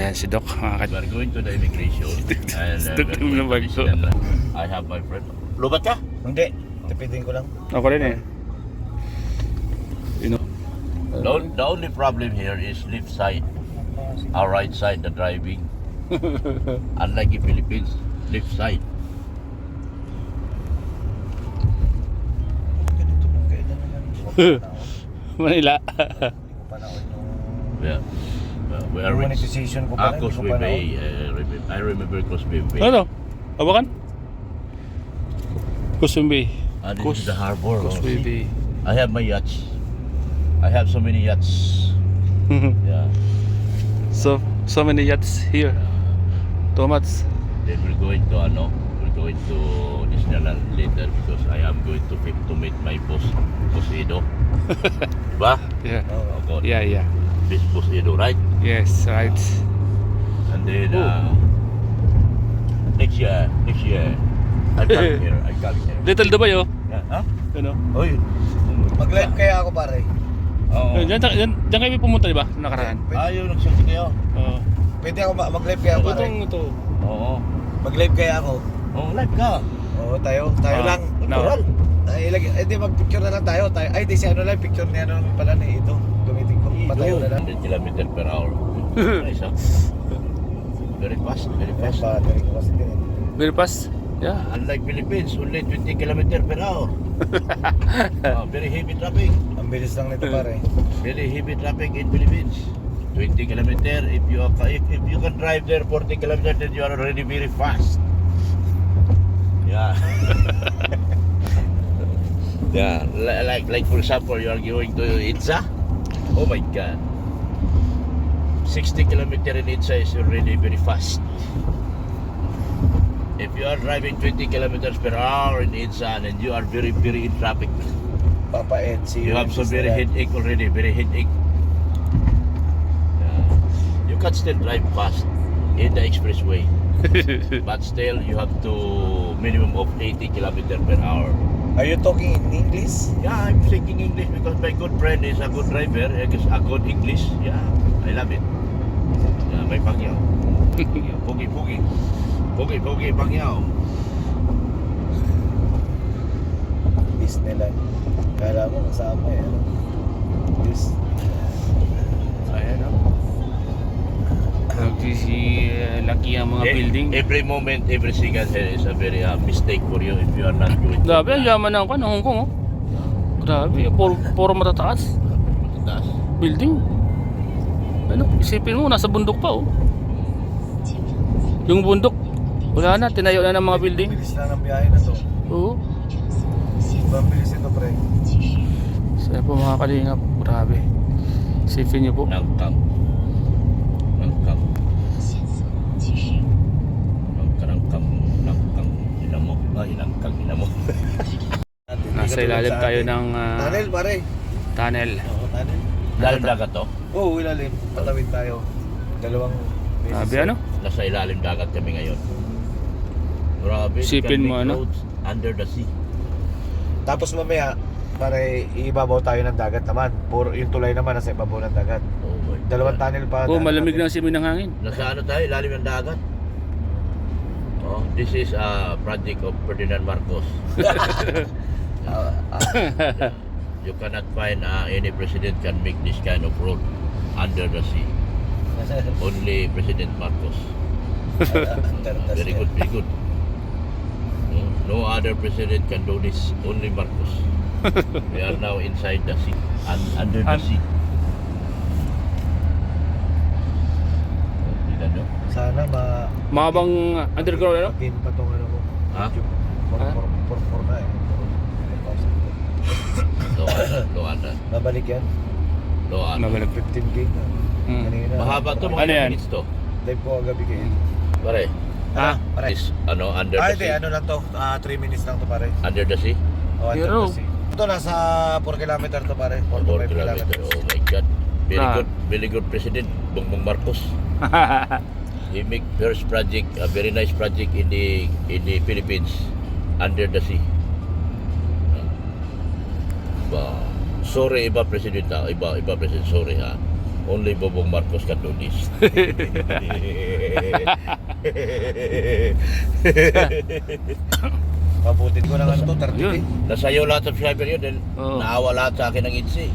Ayan si Doc. We are going to the immigration. And Doc na bago. I have my friend. Lubat ka? Hindi, tipitin ko lang. Ako rin eh. You know. The only problem here is left side. Our right side, the driving. Unlike in Philippines, left side. Ganito kung kailan naman. Manila. Hindi ko panahon yung... Yeah. We are Yung rich. monetization ko pala, hindi ko Causeway panahon. Bay. I remember Causeway Bay. Ano? Abakan? Kusumbi. This is the harbor. Causeway See? Bay. I have my yachts. I have so many yachts. Yeah. So many yachts here. Too much. Then we're going to Disneyland later because I am going to meet my boss Edo. Diba? Yeah. Oo. Oh, God. Yeah. This boss Edo, right? Yes, right. And then next year I'm coming here. Little Dubai oh. Yeah, huh? Ano? Oy. Mag-live kaya ako pare. Oo. Diyan kami pumunta, di ba? Nakaraan. Ayaw, nagsabi kayo. Oo. Pwede ako mag-live kaya ako pare. Ito. Oo. Mag-live kaya ako. Oh, live ka. Oo, tayo lang. No. Natural. Ay, di mag-picture na lang tayo. Ay, di si ano lang, picture niya ano pala na ito. Gamitin ko, patayo na lang. 100 kilometers per hour. Nice, huh? Very fast, very Ay, fast. battery ko kasi din. Very fast. Yeah. Unlike Philippines, only 20 kilometers per hour. Very heavy traffic. Ang bilis lang nito pare. Very heavy traffic in Philippines. 20 kilometers. If you can drive there 40 kilometers, then you are already very fast. Yeah. Yeah. Like for example, you are going to Itza. Oh my God. 60 kilometers in Itza is already very fast. If you are driving 20 kilometers per hour in Itza and you are very in traffic, Papa Ed, see you have some very headache already, very headache. You can still drive fast in the expressway, but still you have to minimum of 80 kilometers per hour. Are you talking in English? Yeah, I'm speaking English because my good friend is a good driver, a good English. Yeah, I love it. Yeah, may Pacquiao. Pogi, Pacquiao. Disneyland. Kala mo kasama eh. Ano? This. Ayan o. Laki ang mga building. Every moment, every second here is a very mistake for you if you are not going. Grabe, ang yaman ng Hong Kong oh. Grabe, puro matataas. Taas. Building. Ano, isipin mo, nasa bundok pa oh. Yung bundok, wala na, tinayo na ng mga building. Bilis lang ng biyahe na to. Oo. Mabilis ito pre. Sa'yo po mga kalingap, grabe. Isipin niyo po. Nangkang. Ina mo. Nasa ilalim tayo ng Tunnel pare. tunnel. Oo, tunnel. Ilalim dagat to? Oo, ilalim. Patawid tayo. Dalawang beses. Sabi ano? Nasa ilalim dagat kami ngayon. Grabe. Sipin can mo, make ano? roads under the sea. Tapos mamaya, pare, ibabaw tayo ng dagat naman. Puro, yung tulay naman nasa ibabaw ng dagat. Oh my Dalawang God. tunnel pa. Oh, malamig na ang simoy ng hangin. Nasa ano tayo? Ilalim ng dagat. Oh, this is a project of Ferdinand Marcos. You cannot find any president can make this kind of road under the sea. Only President Marcos. Very good. No other president can do this. Only Marcos. We are now inside the sea, under the sea. Tingnan nyo. Sana Mahabang underground ano? Pin pa tong ano ko. Ha? For na eh. Loan na. Babalik yan. Loan. Mabalag. 15 gig na. Hmm. Kanina. Mahaba to, mga Ano yan? minutes to. Live ko agabi kayo. Pare, Ah, Pare. this, under Ah, the hindi. sea. Ano lang to. 3 minutes lang to pare. Under the sea? Oh, Pero- ito nasa 4 kilometer to pare. 4 4 kilometers. Oh my God. Ah. Very good president, Bongbong Marcos. He make first project, a very nice project in the Philippines, under the sea. Sorry, iba president ha, iba president, sorry ha. Only Bobong Marcos can do this. Pabutin ko na nga ito, 30 Yun. eh. Nasayo lahat ng subscriber yun dahil Oo. naawa lahat sa akin ng IDSI.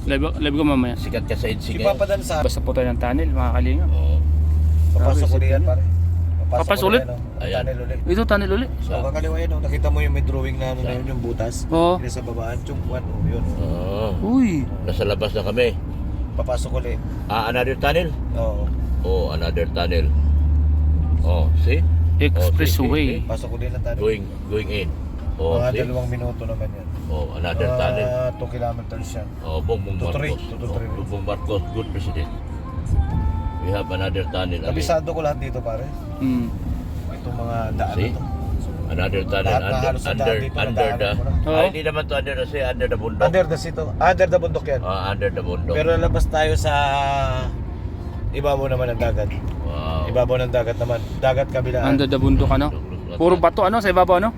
Live ko mamaya. Sikat ka sa IDSI Si ngayon. Papa Dan sa Basta po tayo ng tunnel, mga kalinga. Oo. papasok ko Grabe, diyan pare. Papasok ko ulit? diyan, oh. Ayan. Tunnel ulit. Ito tunnel ulit. So, kakaliwa yan, oh. Nakita mo yung may drawing na ano na yun, yung butas. Oo. Yun sa babaan, chung one, oh, yun. Oh. Uy. Nasa labas na kami. Papasok ulit. Another tunnel? Oo. Oh, another tunnel. Oh, see? Expressway. Pasok ulit ng tunnel. Going in. Oh, Mga see? 2 minuto naman yan. Oh, another tunnel. 2 kilometers siya. Oh, Bongbong 2 to 3, Marcos. 2 to 3. Bongbong Marcos, good president. We have another tunnel. again. Kabisado ko lahat dito pare. Hmm. Itong mga daan See? na to. Another tunnel Lahat na halos sa daan dito under the. nadaanan ko na. Oo. Hindi naman to under the sea, under the bundok. Under the sea to. Under the bundok yan. Under the bundok. Pero lalabas tayo sa ibabaw naman ng dagat. Wow. Ibabaw ng dagat naman. Dagat kabilaan. Under the bundok ano? Puro bato ano sa ibabaw ano?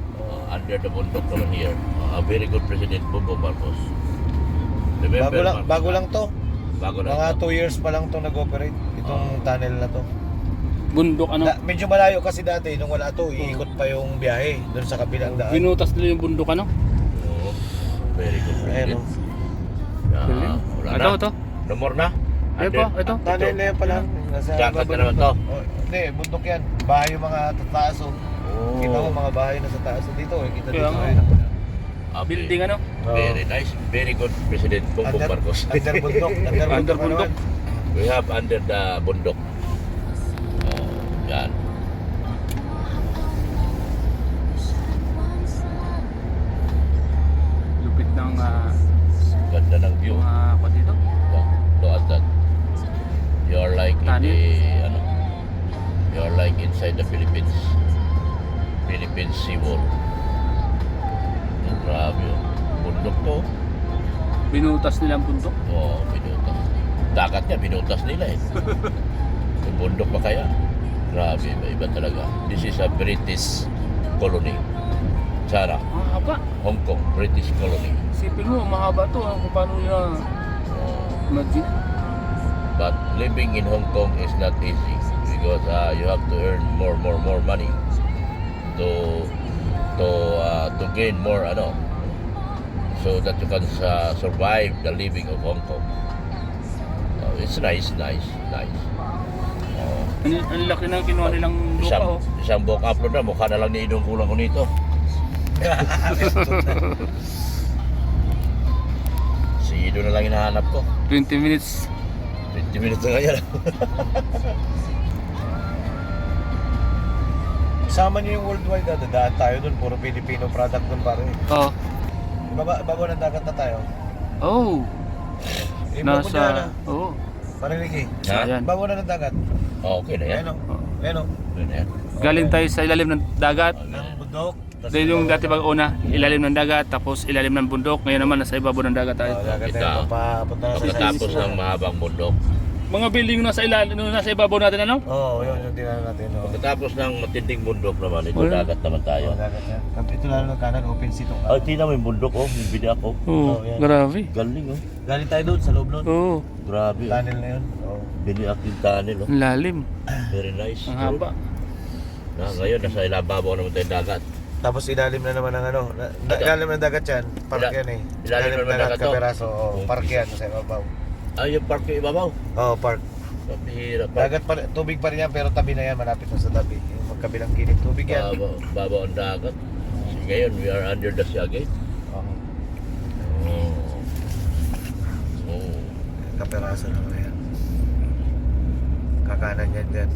Under the bundok naman here. A very good president, Bongbong Marcos. Remember, Bago lang to. Bago lang. Mga to. 2 years pa lang to nag-operate. Itong tunnel na to. Bundok ano? Medyo malayo kasi dati nung wala to, iikot pa yung biyahe doon sa kabilang daan. Binutas nila yung bundok ano? Oo. Very good Ayan president. o. Galing. Wala Ito, na. ito. No more na. Ayun po, ito. Tunnel na yan pa lang. Nasa Dagat baba na naman to. Oh, hindi, bundok yan. Bahay yung mga tataas oh. Kita mo mga bahay na sa taas dito eh. Kita Kaya dito nga. eh. Okay. Building ano? Very nice. Very good president, Bongbong Marcos. Under bundok. Under Under bundok. bundok. We have under the bundok. Yan. Lupit ng Ganda ng view. mga kwa dito. Look at that. You are like in Tunnel. the you are like inside the Philippines. Philippines seawall. Grabe yun. Bundok to. Binutas nila ang bundok. Oh, binutas. Dagat niya, binutas nila eh. May bundok pa kaya? Grabe, iba talaga. This is a British colony. Sarah, Mahaba. Hong Kong, British colony. Isipin mo, mahaba to. Kung paano nila Oh. imagine. But living in Hong Kong is not easy because you have to earn more money to gain more so that you can survive the living of Hong Kong. It's nice. Ang laki ng kinuha nilang lupa oh. Isang buong upload na mukha na lang ni Idong kulang ko nito. Si Ido na lang hinahanap ko. 20 minutes. 20 minutes na ngayon. Sama niyo yung worldwide na dadaan tayo doon. Puro Filipino product doon pare. Oh. Ibabaw ng dagat na tayo. Oh. Ibabaw na na. Oh. Marinig eh. Ha? Ayan. Babaw na ng dagat. Okay na yan. Ayan o. Ayan o. Yun na yan. Galing tayo sa ilalim ng dagat. Ng bundok. Dahil yung dati pag una, ilalim ng dagat, tapos ilalim ng bundok. Ngayon naman, nasa ibabaw ng dagat tayo. Dagat Kita. tayo. Papunta na sa Pagkatapos ng mahabang bundok, Mga building yung nasa ilalim, yung nasa ibabaw natin ano? Oo, yun yung dinala natin. Oh. pagkatapos ng matinding bundok naman, ito Wala. dagat naman tayo. Dagat yan. Ito lalo ng kanan, open seat ang Ay, tina mo yung bundok oh, yung bidak oh. Oo, Oh, yan. grabe. Galing oh. Galing tayo doon sa loob nun. Oo, Grabe oh. Tunnel na yun. Oh. Biniak yung tunnel oh. ang lalim. Very nice. Ang haba. Ngayon, nasa ilababaw naman tayo dagat. Tapos ilalim na naman ng ano. Ilalim ng dagat yan. Park yan eh. Ilalim naman ng dagat to? Kaperaso. Oh, park yan sa ibabaw. Ay, yung park yung ibabaw. Oh, park. Pahira pa. Dagat pa, tubig pa rin yan pero tabi na yan. Malapit na sa tabi. Yung magkabilang gilid. Tubig yan. Babaw ang dagat. Ngayon, we are under the sea again. Oh, Oh. Oh. kaperaso naman yan. Kakanan yan dyan.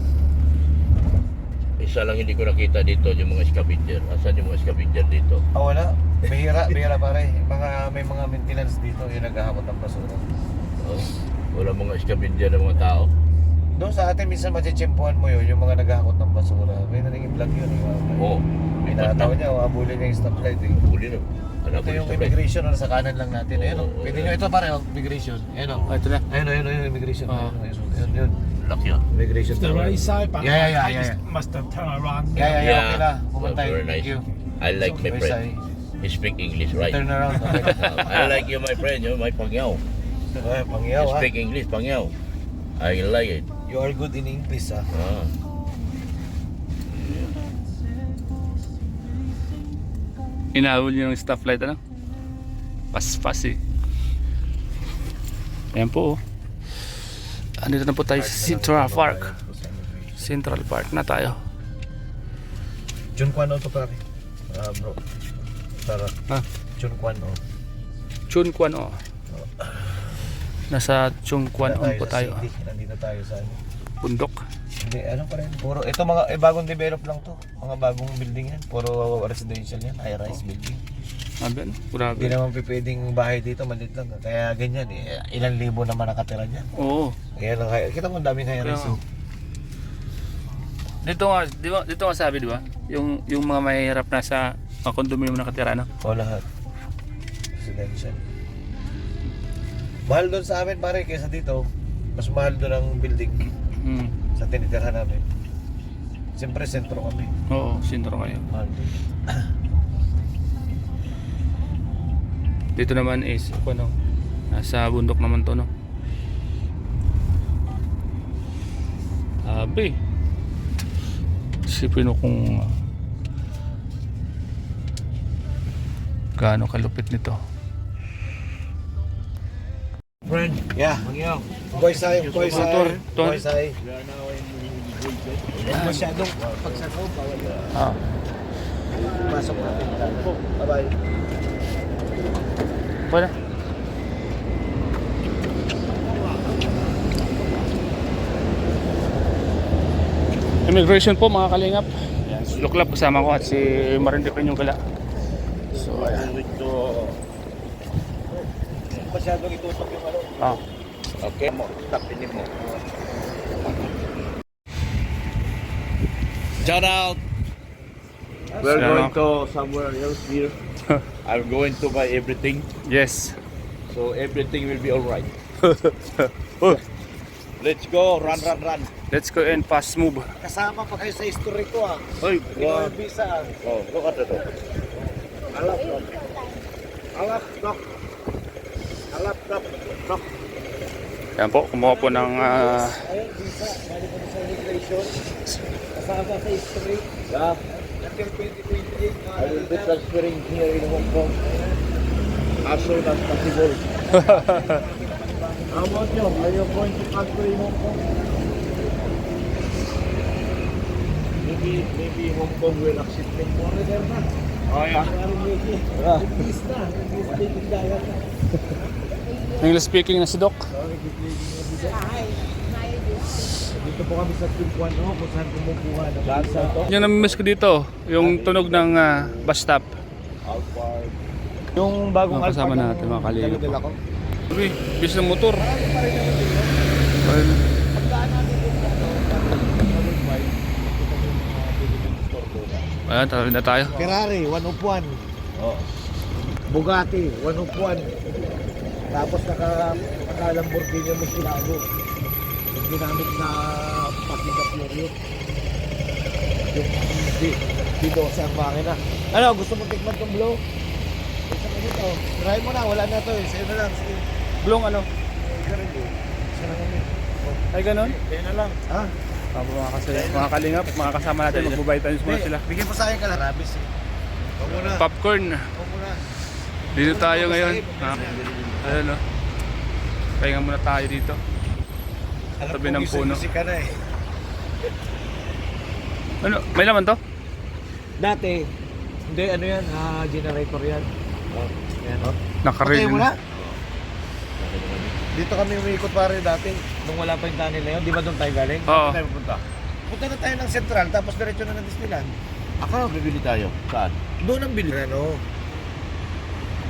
Isa lang hindi ko nakita dito yung mga scavenger. Asan yung mga scavenger dito? Oh, wala. Bihira pare. May mga maintenance dito. Yung naghahakot ng basura. Oh. Wala mga scavenger ng mga tao. Doon sa atin minsan machechempuhan mo yun, yung mga naghahakot ng basura. May naging vlog yun. Oo. May nakatawa niya, abulin niya yung stoplight eh. Huli na. Ano Ito yung immigration na sa kanan lang natin. Ayun o. Oo, Pwede oo. nyo ito pare o. Immigration. Ayun o. Ah, ito na. Ayun o. Immigration. Oo. Yun. Laki ah. Immigration. The right side, but Yeah. I just must have turned around. Yeah. Okay na. Pumantay. Very nice. Thank you. I like my Where's friend. He speak English right. Turn around. Okay. I like you my friend. You're my pangyaw. Ay, Pangyaw ha. Speak English, Pangyaw. I like it. You are good in English ha. Ah. Inahabol nyo ng stoplight, ano? Pas-pas eh. Ayan po, oh. Andito na po tayo sa Central Park. Central Park na tayo. Junquan to pare. Bro. Tara. Ha? Junquan Chunquan, oh. Nasa Chunquan po tayo. Nandito tayo sa ano. Bundok. Hindi, ano pa rin. Puro, ito mga, bagong develop lang to. Mga bagong building yan. Puro residential yan. High-rise building. Sabi, ano? Grabe. Hindi naman pwedeng bahay dito. Maliit lang. Kaya ganyan eh. Ilang libo naman nakatira dyan. Oo. Kaya lang, kita mo ang daming high-rise. Kaya- Dito nga, dito nga sabi, di ba? Yung mga mahihirap na sa mga kondominium nakatira, no? O lahat. Residential. Mahal doon sa amin pare kaysa dito. Mas mahal doon ang building Hmm. sa tinitirhan namin. Siyempre sentro kami. Oo, sintro kayo. Mahal doon. Dito naman is, ano, nasa bundok naman to, no? Sabi. Isipin mo kung gaano kalupit nito. Friend. Yeah. Boy say, boy say. Motor, Boy say. We are now in Masyadong pag sa loob, bawal na. Ah. Pasok natin. Bye-bye. Wala. Immigration po mga kalingap. Yan, si Luklap kasama ko at si Marindi yung gala. So, ayan. Masyadong itutok yung ano. Ah. Okay mo, tapinin mo. Shout out. We're Shout going out. to somewhere else here. I'm going to buy everything, Yes. so everything will be all right. Let's go, run. Let's go and fast move. Kasama pa kayo sa history ko ah. Hey, Pinoy visa ah. oh, look at that. Alap, no. Yan po, kumuha po ng Ayun, visa. Bali po sa immigration. Kasama sa history. Yeah, Until 2028. I will be transferring here in Hong Kong as soon as possible. How about you? Are you going to transfer in Hong Kong? Maybe Hong Kong will accept me. Foreigner na. Oh yeah. Parang Mickey. Yeah. English na. English speaking dagat na. English speaking na si Doc. Dito po kami sa Tulpuan, no? Kung saan kumukuha ng visa. Yung namimiss ko dito, yung tunog ng bus stop. Yung bagong Mga kasama Alphard natin, mga kalingap. dala-dala ko. Uy, bis ng motor. Ayun. Ayan, tawag na tayo. Ferrari, 101. Oh. Bugatti, 101. Tapos naka-Lamborghini Murcielago. Yung ginamit na patina Florio. Yung D12 ang makina. Ano, gusto mo tikman tong blow? Gusto mo dito. Try mo na, wala na to eh. Sa'yo na lang. Sige. Blong ano? Isa na kami. Ay ganon? Kaya na lang. Ha? Mga kalingap, mga kasama natin, magbubaytanis muna sila. Bigyan mo sa akin ka lang. Rabis eh. Huwag muna. Popcorn. Huwag muna. Dito tayo ngayon. Ayun no. Pahinga muna tayo dito. Tabi ng puno. Musika na eh. Ano? May laman to? Dati, hindi ano yan, generator yan. Yan o. Nakarin. Okay mo na? Dito kami umiikot pare dati, nung wala pa yung tunnel na yun. Di ba doon tayo galing? Oo. Saan tayo pupunta? Punta na tayo ng Central, tapos diretso na ng Disneyland. Akala bibili tayo. Saan? Doon ang bili. Ano?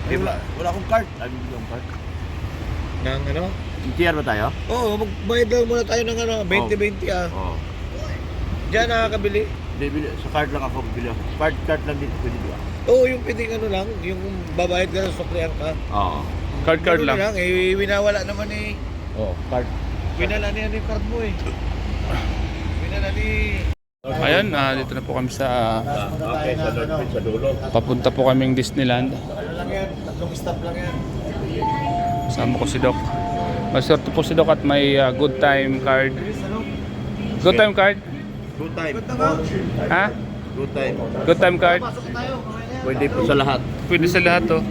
Ay, wala akong card. Ay, bibili akong card. Ng ano? TR ba tayo? Oo, magbayad lang muna tayo ng ano, 20-20 ah. Oo. Diyan nakakabili. Hindi, sa card lang ako bibili ako. Card lang dito pwede ba? Oo, yung pwedeng ano lang, yung babayad ka ng suklihan ka. Oo. Card Ganun lang. na lang, eh, winawala naman eh. Oo, card. Winala niya yung card mo eh. Winala ni... Ayan, dito na po kami sa Okay, sa Northfield, sa dulo. papunta po kaming Disneyland. Ano lang yan, tatlong stop lang yan. Kasama ko si Doc. Maswerte po si Doc at may good time card. Good time card? Good time. Ha? Good time. Good time card? Pwede po sa lahat. Pwede sa lahat to.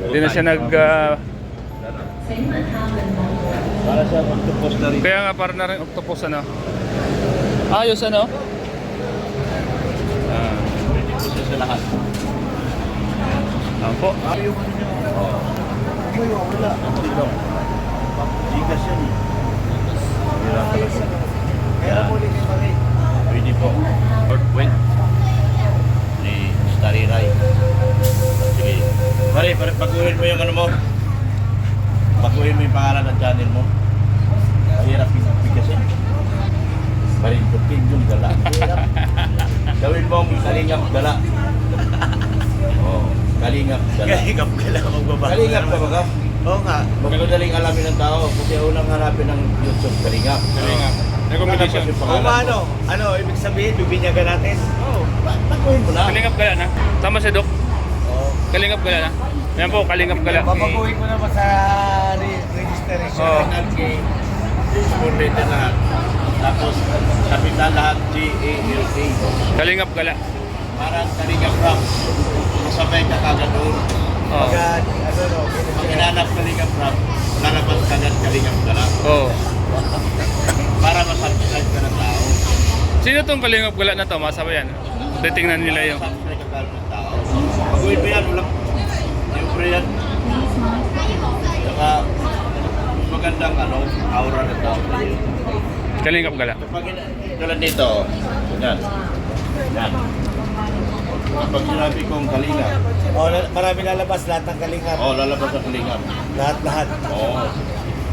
Hindi na siya Para sa octopus na rin. kaya nga para na rin octopus ano. Ayos ano? Pwede po siya sa lahat. Opo. Wala. Gigas yan eh. Kaya mo ulit yung mali. Pwede po. Or wait. Ni Starry Rai. Sige. Pare, baguhin mo yung ano mo. Baguhin mo yung pangalan ng channel mo. Mahirap yung bigasin. Parintukin yung gala. Gawin mong kalingap gala. Oh, kalingap gala. Kalingap ka lang magbabasa. Kalingap ka ba ka? Oo nga. Magmadaling alamin ng tao kasi unang hanapin ng YouTube kalingap. Kalingap. Recommendation. Kalingap yung O pangalan mo. ano, ibig sabihin, bibinyagan natin? Oo. Baguhin mo na. Kalingap gala na. Tama si Doc. Kalingap gala na. Yan po, kalingap gala. Babaguhin ko naman sa registration. Oo. Final K, small letter lahat. Tapos, kapital lahat, G-A-L-A. Kalingap gala. Parang kalingap rap. Masabay ka kagad doon. Oo. Pagka, Pag hinanap kalingap rap, lalabas kagad kalingap gala. Oo. Para masubscribe ka ng tao. Sino tong kalingap gala na to? Masama yan. Titingnan nila yung Subscribe ka kagad ng tao. Baguhin mo yan, walang siyempre yan. Saka, mas magandang aura ng tao. kalingap gala. Kapag tulad dito, yan. Yan. Kapag sinabi kong kalingap, marami lalabas lahat ng kalingap. lalabas ang kalingap. Lahat. Oo.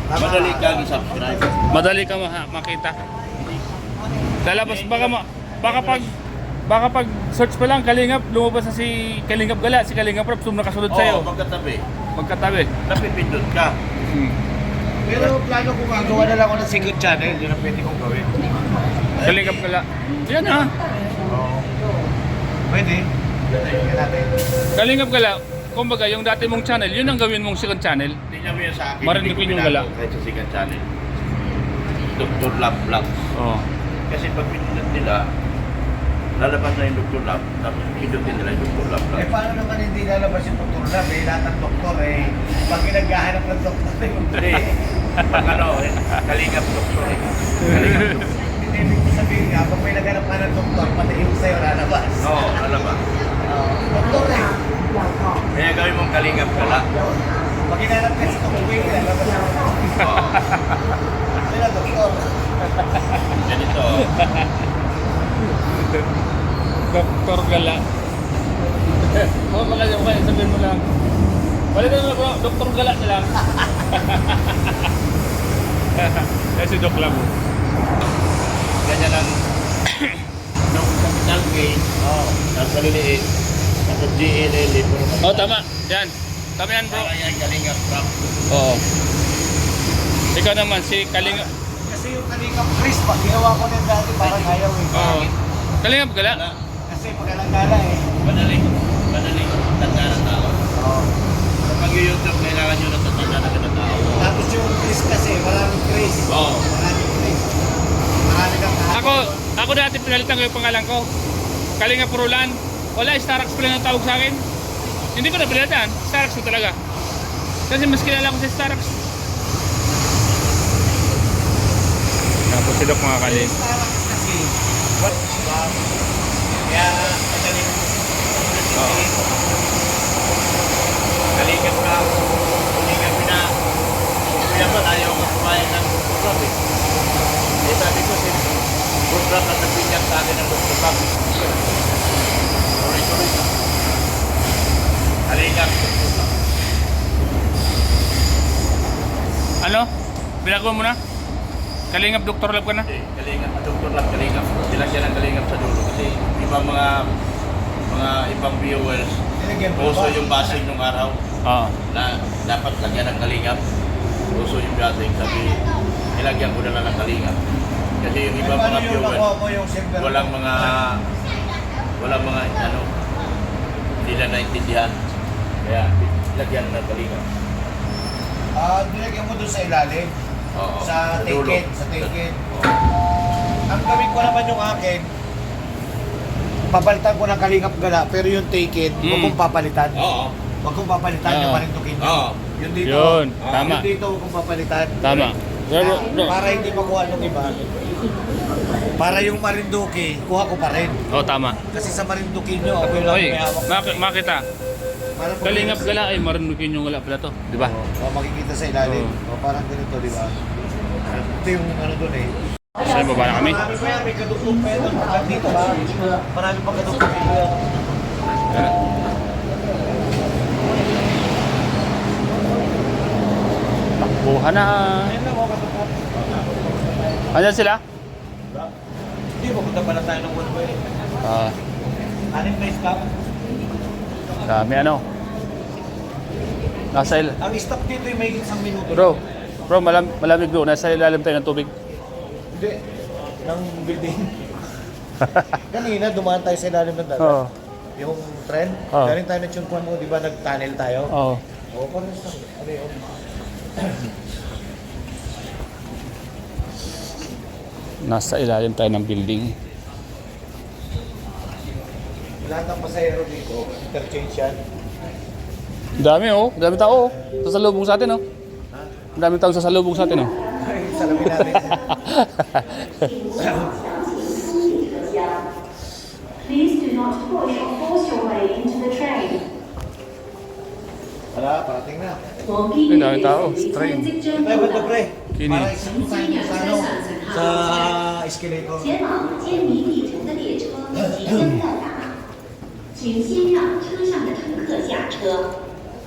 Madali kang i-subscribe. Madali ka makita. Lalabas baka pag search pa lang kalingap, lumabas na si kalingap gala, si kalingap rap nakasunod Oo, sa'yo. magkatabi. Magkatabi. Napipindot ka. Pero plano ko gagawa na lang ako ng second channel, yun ang pwede kong gawin. Kalingap gala. Yan ha. Oo. Pwede. Tingnan natin. Kalingap gala. Kumbaga, yung dati mong channel, yun ang gawin mong second channel. Tingnan mo yan sa akin. Marinig hindi ko yung binago gala. Kahit sa second channel. Dr. Love Vlog. Oo. Kasi pag pinindot nila, lalabas na yung Dr. Love, tapos pindutin nila yung Dr. Love Vlog. Paano naman hindi lalabas yung doktor na? Lahat ng doktor pag naghahanap ng doktor Hindi. Pag kalingap doktor eh. Kalingap doktor. Hindi, ibig sabihin nga, pag may naghanap ka ng doktor, pati yung sa'yo lalabas. Oo, lalabas. Doktor Kaya gawin mong kalingap gala. Pag hinanap ka sa doktor, lalabas. Sila doktor. Ganito. Doktor gala. Baka sabihin mo lang. Wala na bro, Doktor Gala na lang. Eh si Doc lang. Ganyan ang nung capital gain, nasa liliit, nasa GLL, Oh, tama. Yan. Tama yan, bro. Para yan kalingap rap. Oo. Ikaw naman, si Kalingap. Kasi yung kaningap Chris, pag ginawa ko din dati, parang ayaw Oo. Kalingap Gala. Kasi pag-alangala Madali. Tanda ng tao. Oo. Kapag yung YouTube, kailangan nyo natatanda na ng tao. Tapos yung Chris kasi, maraming Chris. Oo. Maraming Chris. Marami kang Ako dati pinalitan ko yung pangalan ko. Kalingap Roland. Wala, Starax pa lang ang tawag sa akin. Hindi ko na pinalitan. Starax ko talaga. Kasi mas kilala ko si Starax. Tapos si Doc mga kaling. Starbucks kasi. Kaya, madali mo. Kalingap ka. Kalingap na. Kaya ba ayaw magpapayan ng food eh. Eh sabi ko si food rap at nagpinyak sa akin ng Dr. Pap. Sorry. Kalingap. Ano? Pinagawa mo na? Kalingap Dr. Lab ka na? Kalingap, Dr. Lab, kalingap. Sila siya ng kalingap sa dulo kasi ibang mga ibang viewers uso yung basing nung araw Oo. na dapat lagyan ng kalingap. Uso yung basing, sabi nilagyan ko na lang ng kalingap. Kasi yung ibang mga viewers walang mga hindi na naintindihan. Kaya lagyan ng kalingap. Nilagyan mo doon sa ilalim. Oo. Sa Dulo. ticket. Sa ticket. Ang gawin ko naman yung akin, papalitan ko ng Kalingap Gala, pero yung ticket, huwag kong papalitan. Oo. Huwag kong papalitan yung Oo. parindukin nyo. Oo. Yun dito. Yun, tama. Yun dito, huwag kong papalitan. Tama. Pero, bro. Para hindi makuha nung iba. Para yung Marinduque, kuha ko pa rin. Oh, tama. Kasi sa Marinduque nyo, ako yung lang Oy, may hawak. makita. Para pag- Kalingap Gala ay marinukin yung wala pala to, di ba? O, makikita sa ilalim. O, parang ganito, di ba? Ito yung ano doon eh. So, baba na kami. Marami pa yan, may kadugtong pa yan. Hanggang dito ba? Marami pa kadugtong dito yan. Takbuhan na. Ayun lang, mga kadugtong. Andiyan sila? Hindi, pupunta pala tayo ng one way. Ah, Anim na stop. dami ano. Nasa Ang stop dito ay may isang minuto. Bro, malamig bro. Nasa ilalim tayo ng tubig. Hindi. Ng building. Kanina, dumaan tayo sa ilalim ng dagat. Oo. Yung trend, Oo. galing tayo ng Chunpuan mo, di ba nag-tunnel tayo? Oo. Oo, parang sa ano yun? Nasa ilalim tayo ng building. Lahat ng pasahero dito, interchange yan. Dami oh. Dami tao oh. Sasalubong sa atin oh. Ha? Dami tao sasalubong sa atin oh. Ay, salamin natin. Please do not push or force your way into the train. Wala, parating na. Ay, dami tao. Train. Tayo ba ito, pre? Kini. Para isang tayo sa ano? Sa escalator. 前往坚尼地城的列车即将到达，请先让车上的乘客下车。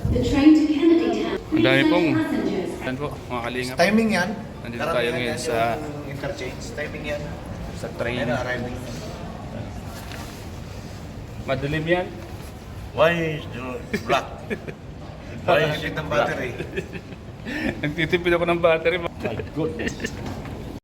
The train to Kennedy Town. Ang dami pong. Passengers. Yan po, mga kalingap. Timing yan. Nandito Karamihan tayo ngayon yan sa- yung interchange. Timing yan. Sa train. Ayun, arriving. Madilim yan. Why is the black? Why is Nakakit it ng black? battery. Nagtitipid ako ng battery. My goodness.